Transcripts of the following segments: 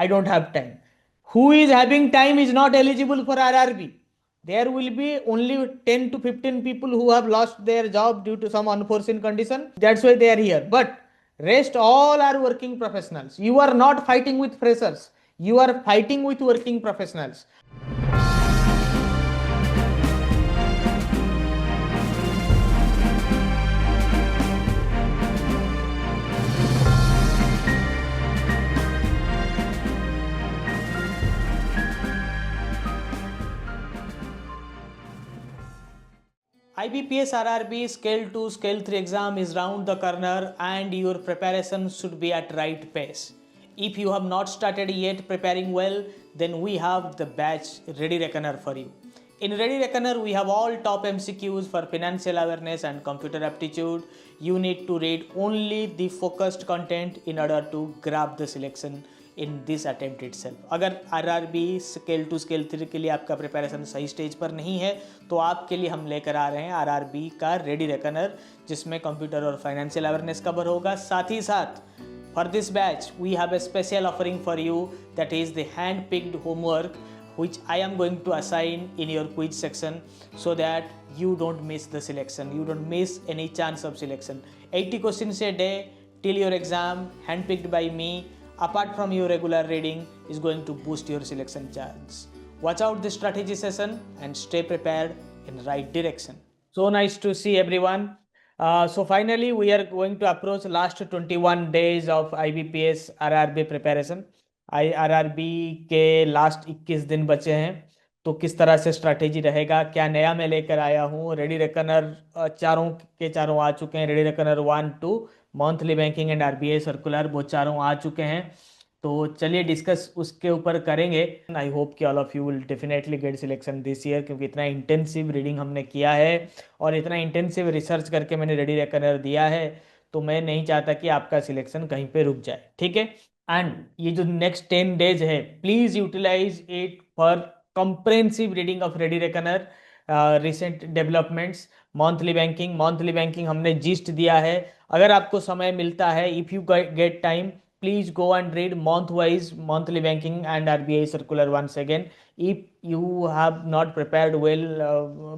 I don't have time. Who is having time is not eligible for RRB. There will be only 10 to 15 people who have lost their job due to some unforeseen condition. That's why they are here. But rest all are working professionals. You are not fighting with freshers. You are fighting with working professionals. IBPS RRB Scale 2, Scale 3 exam is round the corner and your preparation should be at right pace. If you have not started yet preparing well, then we have the batch Ready Reckoner for you. In Ready Reckoner, we have all top MCQs for financial awareness and computer aptitude. You need to read only the focused content in order to grab the selection in this attempt itself. अगर RRB scale 2 scale 3 के लिए आपका preparation सही stage पर नहीं है तो आपके लिए हम लेकर आ रहे हैं आरआरबी का रेडी रेकनर, जिसमें कंप्यूटर और फाइनेंशियल अवेयरनेस कवर होगा. साथ ही साथ for this batch we have a special offering for you, that is the hand picked homework which I am going to assign in your quiz section so that you don't miss the selection, you don't miss any chance of selection. 80 questions a day till your exam, handpicked by me, apart from your regular reading, is going to boost your selection chance. Watch out this strategy session and stay prepared in right direction. So nice to see everyone. So finally we are going to approach last 21 days of IBPS RRB preparation. RRB के last 21 दिन बचे हैं, तो किस तरह से strategy रहेगा, क्या नया मैं लेकर आया हूँ. रेडी रेकनर चारों के चारों आ चुके हैं. Ready reckoner 1-2, monthly banking and RBI circular, वो चारों आ चुके हैं. तो चलिए डिस्कस उसके ऊपर करेंगे. आई होप कि all of you will definitely get selection this year, क्योंकि इतना इंटेंसिव रीडिंग हमने किया है और इतना इंटेंसिव रिसर्च करके मैंने रेडी रेकनर दिया है, तो मैं नहीं चाहता कि आपका सिलेक्शन कहीं पे रुक जाए. ठीक है. एंड ये जो नेक्स्ट 10 डेज है, please utilize it for comprehensive reading of ready reckoner, recent developments. Monthly banking हमने जिस्ट दिया है. अगर आपको समय मिलता है, if you get time, please go and read month wise monthly banking and RBI circular once again. If you have not prepared well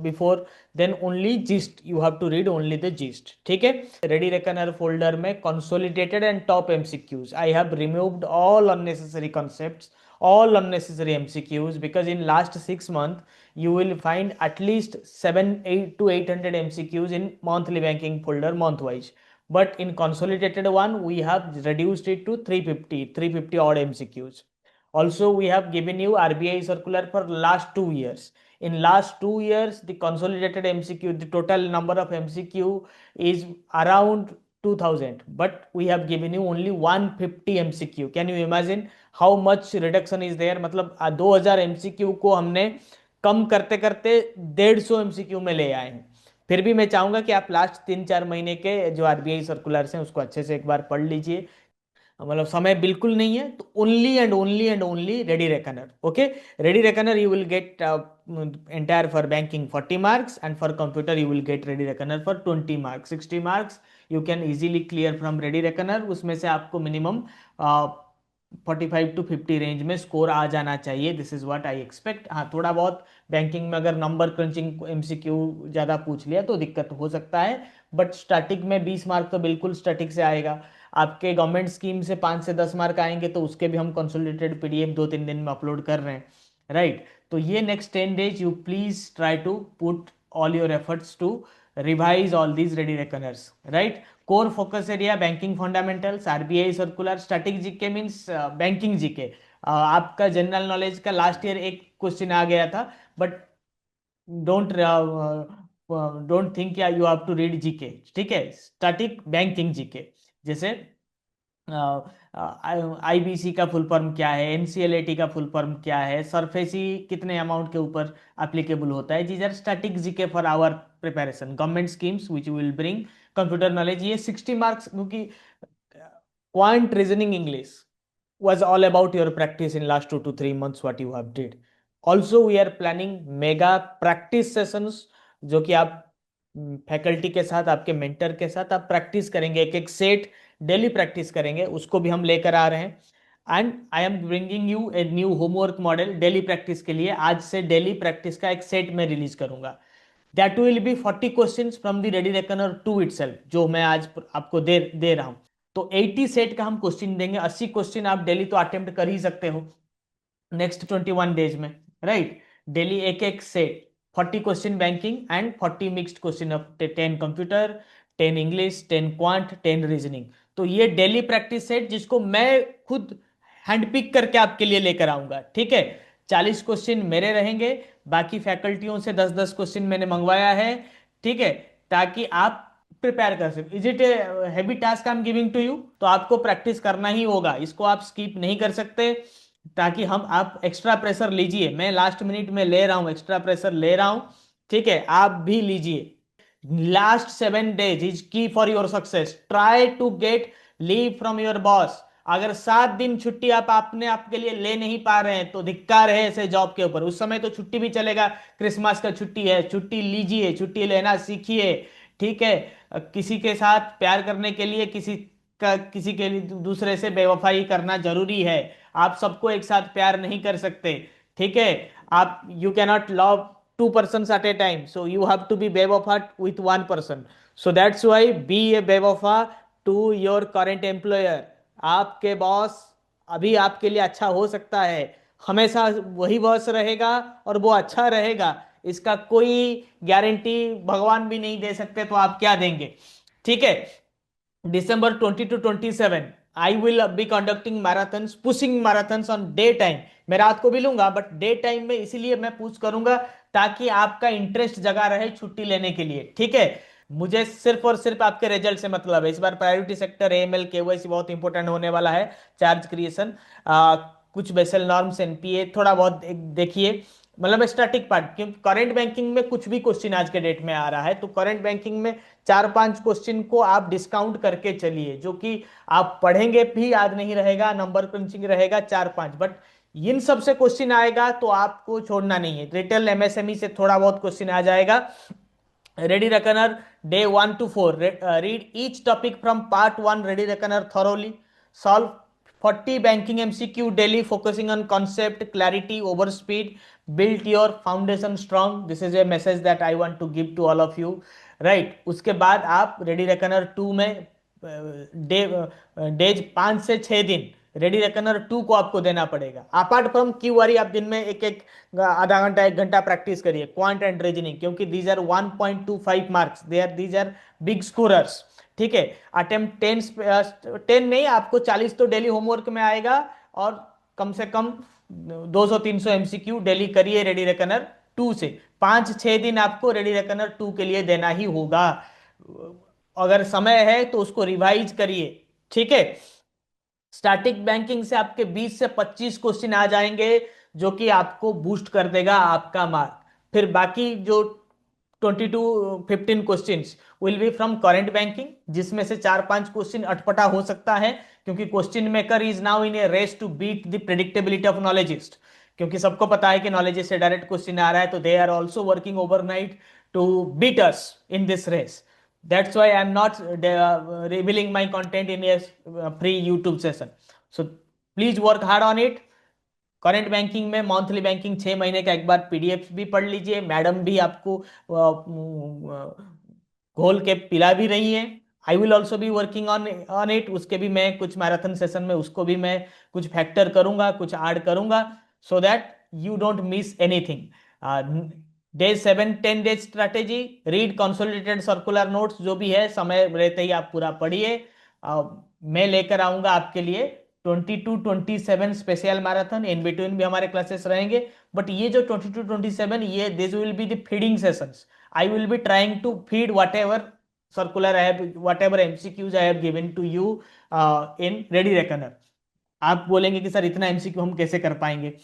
before, then only gist you have to read, only the gist. ठीक है. Ready reckoner folder में consolidated and top MCQs, I have removed all unnecessary concepts, all unnecessary MCQs, because in last 6 months you will find at least 700 to 800 MCQs in monthly banking folder month wise. But in consolidated one, we have reduced it to 350 odd MCQs. Also, we have given you RBI circular for last 2 years. In last 2 years, the consolidated MCQ, the total number of MCQ is around 2000, but we have given you only 150 MCQ. Can you imagine how much reduction is there? मतलब 2000 MCQ को हमने कम करते करते 150 MCQ में ले आए हैं. फिर भी मैं चाहूंगा कि आप लास्ट 3-4 महीने के जो आरबीआई सर्कुलर्स हैं उसको अच्छे से एक बार पढ़ लीजिए. मतलब समय बिल्कुल नहीं है तो only ready reckoner. Okay. Ready reckoner you will get entire for banking 40 marks and for computer you will get ready reckoner for 20 marks. 60 marks you can easily clear from ready reckoner. उसमें से आपको minimum 45 to 50 range में score आ जाना चाहिए. This is what I expect. हाँ, थोड़ा बहुत banking में अगर नंबर क्रंचिंग एमसीक्यू ज़्यादा पूछ लिया तो दिक्कत हो सकता है, बट स्टैटिक में 20 मार्क तो बिल्कुल स्टैटिक से आएगा. आपके गवर्नमेंट स्कीम से 5 से 10 मार्क आएंगे तो उसके भी हम कंसोलिडेटेड पीडीएफ 2-3 दिन में अपलोड कर रहे हैं. राइट. तो ये next 10 days you please try to put all your efforts to revise all these ready reckoners. Right. Core focus area banking fundamentals, RBI circular, static GK means banking GK. आपका general knowledge का last year एक question आ गया था, but don't think you have to read GK. ठीक है. Static banking GK, जैसे IBC का फुल फॉर्म क्या है, एनसीएलएटी का फुल फॉर्म क्या है, सरफेसी कितने अमाउंट के ऊपर एप्लीकेबल होता है. These are static GK for our preparation. Government schemes which will bring computer knowledge. ये 60 मार्क्स, क्योंकि quant reasoning English was all about your practice in last 2 to 3 months what you have did. Also we are planning mega practice sessions, जो कि आप faculty के साथ, आपके mentor के साथ आप प्रैक्टिस करेंगे. एक एक सेट डेली प्रैक्टिस करेंगे, उसको भी हम लेकर आ रहे हैं. And I am bringing U a new homework model daily practice के लिए। आज से डेली प्रैक्टिस का एक सेट में रिलीज करूंगा। That will be 40 questions from the ready reckoner to itself, जो मैं आज आपको दे दे रहा हूं। तो 80 सेट का हम क्वेश्चन देंगे। 80 क्वेश्चन आप डेली तो अटेम्प्ट कर ही सकते हो नेक्स्ट 21 डेज में, राइट। डेली एक एक set, 40 question banking and 40 mixed question of 10 computer, 10 English, 10 quant, 10 reasoning. तो ये डेली प्रैक्टिस सेट जिसको मैं खुद हैंड पिक करके आपके लिए लेकर आऊंगा, ठीक है। 40 क्वेश्चन मेरे रहेंगे, बाकी फैकल्टियों से 10-10 क्वेश्चन मैंने मंगवाया है, ठीक है, ताकि आप प्रिपेयर कर सके। Is it a heavy task I am giving to you? तो आपको प्रैक्टिस करना ही होगा, इसको आप स्किप नहीं कर सकते, ताकि हम आप एक्स्ट्रा प्रेशर लीजिए। मैं लास्ट मिनट में ले रहा हूं, एक्स्ट्रा प्रेशर ले रहा हूं, ठीक है, आप भी लीजिए। Last 7 days is key for your success. Try to get leave from your boss. अगर 7 दिन छुट्टी आप अपने आपके लिए ले नहीं पा रहे हैं तो धिक्कार है ऐसे जॉब के ऊपर। उस समय तो छुट्टी भी चलेगा, क्रिसमस का छुट्टी है, छुट्टी लीजिए, छुट्टी लेना सीखिए, ठीक है। किसी के साथ प्यार करने के लिए किसी के लिए दूसरे से बेवफाई करना जरूरी है। आप सबको एक साथ प्यार नहीं कर सकते, ठीक है। आप you cannot love 2 persons at a time, so you have to be बेवफा with 1 person. So that's why be a बेवफा to your current employer. आपके बॉस अभी आपके लिए अच्छा हो सकता है, हमेशा वही बॉस रहेगा और वो अच्छा रहेगा, इसका कोई गारंटी भगवान भी नहीं दे सकते, तो आप क्या देंगे, ठीक है। December 20 to 27 I will be conducting marathons, pushing marathons on day time. मैं रात को भी लूंगा बट डे टाइम में इसीलिए मैं पुश करूंगा ताकि आपका इंटरेस्ट जगा रहे छुट्टी लेने के लिए, ठीक है। मुझे सिर्फ और सिर्फ आपके रिजल्ट से मतलब है। इस बार प्रायोरिटी सेक्टर, एएमएल, केवाईसी बहुत इंपॉर्टेंट होने वाला है, चार्ज क्रिएशन, कुछ बेसल नॉर्म्स, एनपीए थोड़ा बहुत देखिए, मतलब स्टैटिक पार्ट। क्योंकि करंट बैंकिंग में कुछ भी क्वेश्चन आज के डेट में आ रहा है, तो करंट बैंकिंग में 4-5 क्वेश्चन को आप डिस्काउंट करके चलिए, जो कि आप पढ़ेंगे भी याद नहीं रहेगा, नंबर क्रंचिंग रहेगा 4-5, बट इन सब से क्वेश्चन आएगा तो आपको छोड़ना नहीं है। रिटेल एमएसएमई से थोड़ा बहुत क्वेश्चन आ जाएगा। Ready reckoner day 1 to 4, read each topic from part 1 ready reckoner thoroughly. Solve 40 banking MCQ daily, focusing on concept clarity over speed. Build your foundation strong. This is a message that I want to give to all of you, right? उसके बाद आप ready reckoner 2 में days 5 से 6 दिन ready reckoner 2 को आपको देना पड़ेगा। अपार्ट फ्रॉम क्यू वारी आप दिन में एक एक आधा घंटा 1 घंटा प्रैक्टिस करिए क्वांट एंड रीजनिंग, क्योंकि these are 1.25 marks, these are big scorers, ठीक है। अटेम्प्ट 10 नहीं, आपको 40 तो डेली होमवर्क में आएगा, और कम से कम 200-300 एमसीक्यू डेली करिए रेडी रेकनर 2 से। 5-6 दिन आपको रेडी रेकनर 2 के लिए देना ही होगा। अगर समय है तो उसको रिवाइज करिए, ठीक है। स्टैटिक बैंकिंग से आपके 20 से 25 क्वेश्चन आ जाएंगे, जो कि आपको बूस्ट कर देगा आपका मार्क। फिर बाकी जो 20 to 15 questions will be from current banking, जिसमें से 4-5 क्वेश्चन अटपटा हो सकता है, क्योंकि question maker is now in a race to beat the predictability of knowledgist. क्योंकि सबको पता है कि नॉलेजिस्ट से डायरेक्ट क्वेश्चन आ रहा है, तो they are also working overnight to beat us in this race. That's why I'm not revealing my content in a free YouTube session. So please work hard on it. Current banking में monthly banking 6 महीने का एक बार PDF भी पढ़ लीजिए। Madam भी आपको घोल के पिला भी रही है। I will also be working on it. उसके भी मैं कुछ मैराथन सेशन में उसको भी मैं कुछ फैक्टर करूंगा, कुछ ऐड करूंगा, so that you don't miss anything. Day 7-10 days strategy, read consolidated circular notes, जो भी है समय रहते ही आप पूरा पढ़िए। मैं लेकर आऊंगा आपके लिए 20 to 27 special marathon, in between भी हमारे क्लासेस रहेंगे। बट ये जो 20 to 27, ये this will be the feeding sessions. I will be trying to feed whatever circular I have, whatever MCQs I have given to you in ready reckoner. आप बोलेंगे कि sir इतना MCQ हम कैसे कर पाएंगे,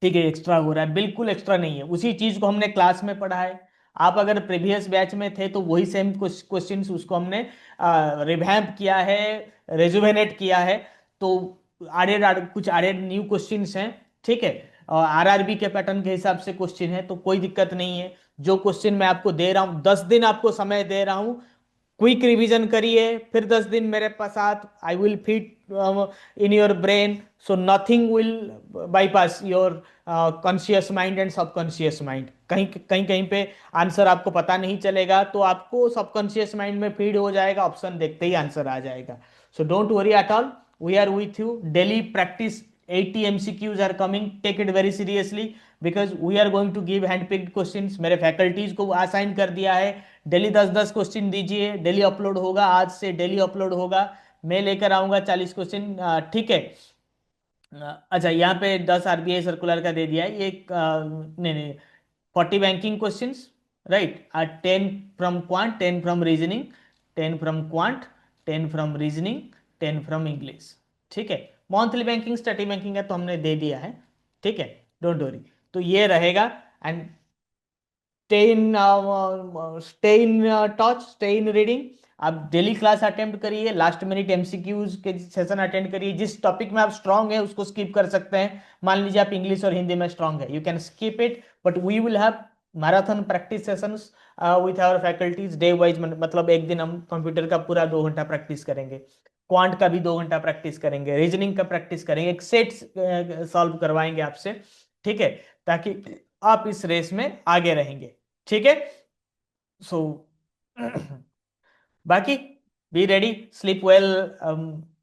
ठीक है, एक्स्ट्रा हो रहा है। बिल्कुल एक्स्ट्रा नहीं है, उसी चीज को हमने क्लास में पढ़ा है। आप अगर प्रीवियस बैच में थे तो वही सेम क्वेश्चंस उसको हमने रिवैम्प किया है, रेजुवेनेट किया है। तो कुछ एडेड न्यू क्वेश्चंस हैं, ठीक है। आरआरबी के पैटर्न के हिसाब से क्वेश्चन है, तो कोई दिक्कत नहीं है। जो क्वेश्चन मैं आपको दे रहा हूँ, 10 दिन आपको समय दे रहा हूँ, क्विक रिवीजन करिए। फिर 10 दिन मेरे पास साथ, I will feed in your brain, so nothing will bypass your conscious mind and subconscious mind. कहीं कहीं कहीं पे आंसर आपको पता नहीं चलेगा तो आपको सबकॉन्शियस माइंड में फीड हो जाएगा, ऑप्शन देखते ही आंसर आ जाएगा. So don't worry at all, we are with you. Daily practice, 80 MCQs are coming, take it very seriously because we are going to give hand picked questions. मेरे faculties को assign कर दिया है, daily 10-10 question दीजिए. Daily upload होगा, आज से daily upload होगा. मैं लेकर आऊंगा 40 क्वेश्चन, ठीक है. अच्छा, यहाँ पे 10 RBI सर्कुलर का दे दिया है ये, नहीं नहीं, 40 banking questions, right. 10 from quant, 10 from reasoning, 10 from quant, 10 from reasoning, 10 from English, ठीक है. मंथली बैंकिंग, स्टडी बैंकिंग है तो हमने दे दिया है, ठीक है, डोंट वरी. तो ये रहेगा. And stay in touch, stay in reading. आप डेली क्लास अटेम्प्ट करिए, लास्ट मिनट एमसीक्यूज के सेशन अटेंड करिए. जिस टॉपिक में आप स्ट्रांग है उसको स्किप कर सकते हैं. मान लीजिए आप इंग्लिश और हिंदी में स्ट्रांग है, you can skip it, but we will have marathon practice sessions with our faculties day wise. मतलब एक दिन हम कंप्यूटर का पूरा 2 घंटा प्रैक्टिस करेंगे, क्वांट का भी 2 घंटा प्रैक्टिस करेंगे, रीजनिंग का प्रैक्टिस करेंगे, एक सेट सॉल्व करवाएंगे आपसे, ठीक है, ताकि आप इस रेस में आगे रहेंगे, ठीक है. सो बाकी बी रेडी, स्लीप वेल.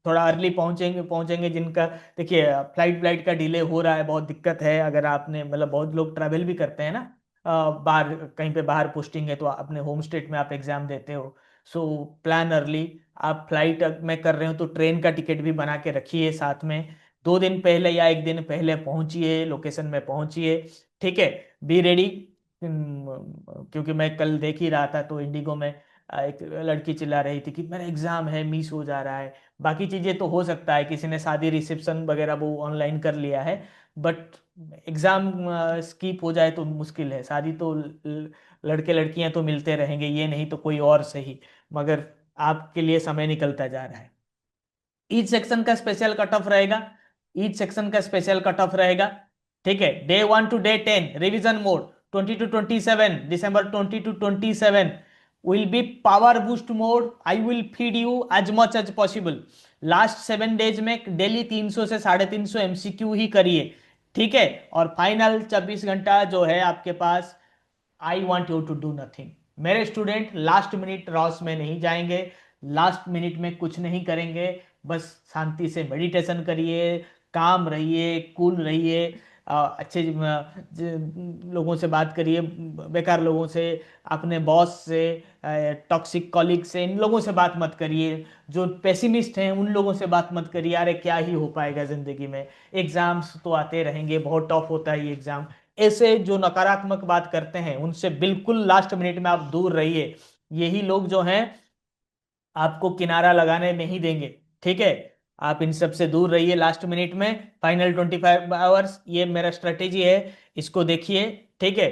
थोड़ा अर्ली पहुंचेंगे पहुंचेंगे जिनका, देखिए फ्लाइट का डिले हो रहा है, बहुत दिक्कत है. अगर आपने, मतलब बहुत लोग ट्रैवल भी करते हैं ना, बाहर कहीं पे बाहर पोस्टिंग है तो अपने होम स्टेट में आप एग्जाम देते हो. So plan early. आप फ्लाइट में कर रहे हो तो ट्रेन का टिकट भी बना के रखिए साथ में. 2 दिन पहले या एक दिन पहले पहुंचिए, लोकेशन में पहुंचिए, ठीक है. Be ready. क्योंकि मैं कल देख ही रहा था तो इंडिगो में एक लड़की चिल्ला रही थी कि मेरा एग्जाम है, मिस हो जा रहा है. बाकी चीजें तो हो सकता है, किसी ने शादी रिसेप्शन वगैरह वो ऑनलाइन कर लिया है, बट एग्जाम स्किप हो जाए तो मुश्किल है. शादी तो लड़के लड़कियां तो मिलते रहेंगे, ये नहीं तो कोई और सही, मगर आपके लिए समय निकलता जा रहा है. ईच सेक्शन का स्पेशल कट ऑफ रहेगा, ईच सेक्शन का स्पेशल कट ऑफ रहेगा, ठीक है. Day 1 to Day 10 revision mode, 20 to 27 December 20 to 27 will be power boost mode. I will feed you as much as possible. Last 7 days में daily 300 से 350 MCQ ही करिए, ठीक है. और फाइनल 24 घंटा जो है आपके पास, I want you to do nothing. मेरे स्टूडेंट लास्ट मिनट रॉस में नहीं जाएंगे, लास्ट मिनट में कुछ नहीं करेंगे. बस शांति से मेडिटेशन करिए, काम रहिए, कूल रहिए, अच्छे लोगों से बात करिए, बेकार लोगों से, अपने बॉस से, टॉक्सिक कॉलीग से, इन लोगों से बात मत करिए. जो पेसिमिस्ट हैं उन लोगों से बात मत करिए. अरे क्या ही हो पाएगा जिंदगी में, एग्जाम्स तो आते रहेंगे, बहुत टफ होता है ये एग्जाम. ऐसे जो नकारात्मक बात करते हैं उनसे बिल्कुल लास्ट मिनट में आप दूर रहिए. यही लोग जो हैं आपको किनारा लगाने नहीं देंगे, ठीक है. आप इन सब से दूर रहिए लास्ट मिनट में. फाइनल 25 आवर्स, ये मेरा स्ट्रेटेजी है, इसको देखिए, ठीक है.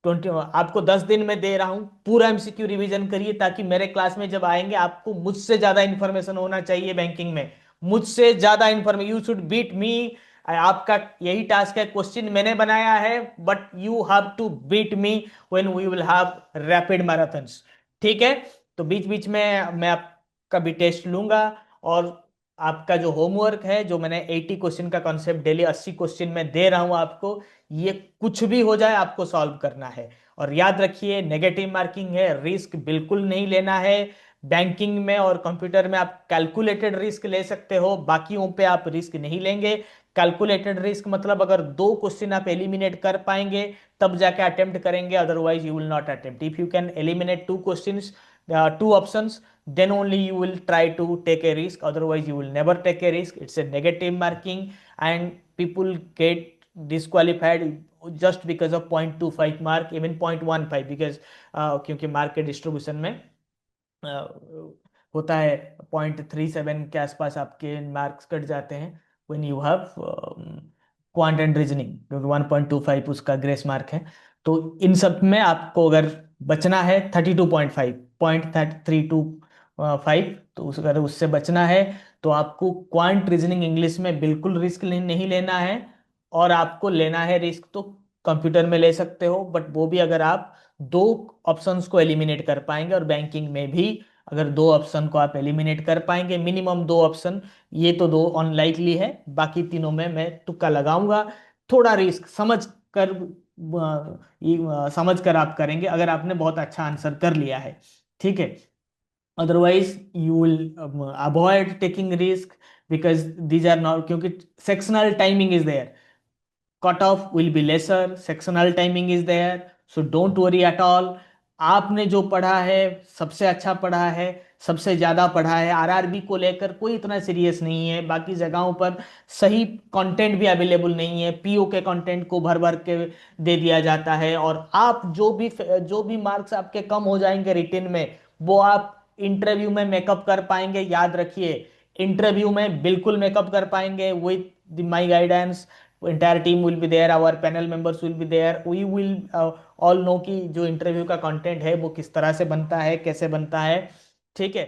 20, आपको 10 दिन में दे रहा हूं, पूरा एमसीक्यू रिवीजन करिए ताकि मेरे क्लास में जब आएंगे आपको मुझसे ज्यादा इंफॉर्मेशन होना चाहिए बैंकिंग में, मुझसे ज्यादा information. You should beat me. आपका यही टास्क है, क्वेश्चन मैंने बनाया है, but you have to beat me when we will have rapid marathons, ठीक है. तो बीच बीच में मैं आपका भी टेस्ट लूंगा. और आपका जो होमवर्क है, जो मैंने 80 क्वेश्चन का कॉन्सेप्ट डेली 80 क्वेश्चन में दे रहा हूं आपको, ये कुछ भी हो जाए आपको सॉल्व करना है. और याद रखिए, नेगेटिव मार्किंग है, रिस्क बिल्कुल नहीं लेना है. बैंकिंग में और कंप्यूटर में आप कैलकुलेटेड रिस्क ले सकते हो, बाकियों पे आप रिस्क नहीं लेंगे. कैलकुलेटेड रिस्क मतलब अगर 2 क्वेश्चन आप एलिमिनेट कर पाएंगे तब जाके अटेम्प्ट करेंगे, otherwise you will not attempt. If you can eliminate 2 questions, 2 options, then only you will try to take a risk, otherwise you will never take a risk. It's a negative marking and people get disqualified just because of 0.25 mark, even 0.15, because क्योंकि mark के distribution में होता है 0.37 के आसपास आपके marks cut जाते हैं when you have quant and reasoning, क्योंकि 1.25 उसका ग्रेस मार्क है. तो इन सब में आपको अगर बचना है 32.5, 0.325, तो अगर उससे बचना है तो आपको क्वांट रीजनिंग इंग्लिश में बिल्कुल रिस्क नहीं लेना है. और आपको लेना है रिस्क तो कंप्यूटर में ले सकते हो, बट वो भी अगर आप 2 ऑप्शंस को एलिमिनेट कर पाएंगे. और बैंकिंग में भी अगर दो ऑप्शन को आप एलिमिनेट कर पाएंगे, मिनिमम दो ऑप्शन, ये तो दो अनलाइकली है, बाकी तीनों में मैं तुक्का लगाऊंगा। थोड़ा रिस्क कर समझ कर आप करेंगे अगर आपने बहुत अच्छा आंसर कर लिया है, ठीक है। otherwise you will avoid taking risk, because these are not, क्योंकि sectional timing is there, cut off will be lesser, sectional timing is there, so don't worry at all। आपने जो पढ़ा है सबसे अच्छा पढ़ा है, सबसे ज्यादा पढ़ा है, आरआरबी को लेकर कोई इतना सीरियस नहीं है, बाकी जगहों पर सही कंटेंट भी अवेलेबल नहीं है, पीओ के कंटेंट को भर भर के दे दिया जाता है, और आप जो भी मार्क्स आपके कम हो जाएंगे रिटेन में, वो आप इंटरव्यू में मेकअप कर पाएंगे, याद रखिए। इंटरव्यू में बिल्कुल मेकअप कर पाएंगे with my guidance. entire team will be there, our panel members will be there, we will all know कि जो इंटरव्यू का कंटेंट है वो किस तरह से बनता है, कैसे बनता है, ठीक है।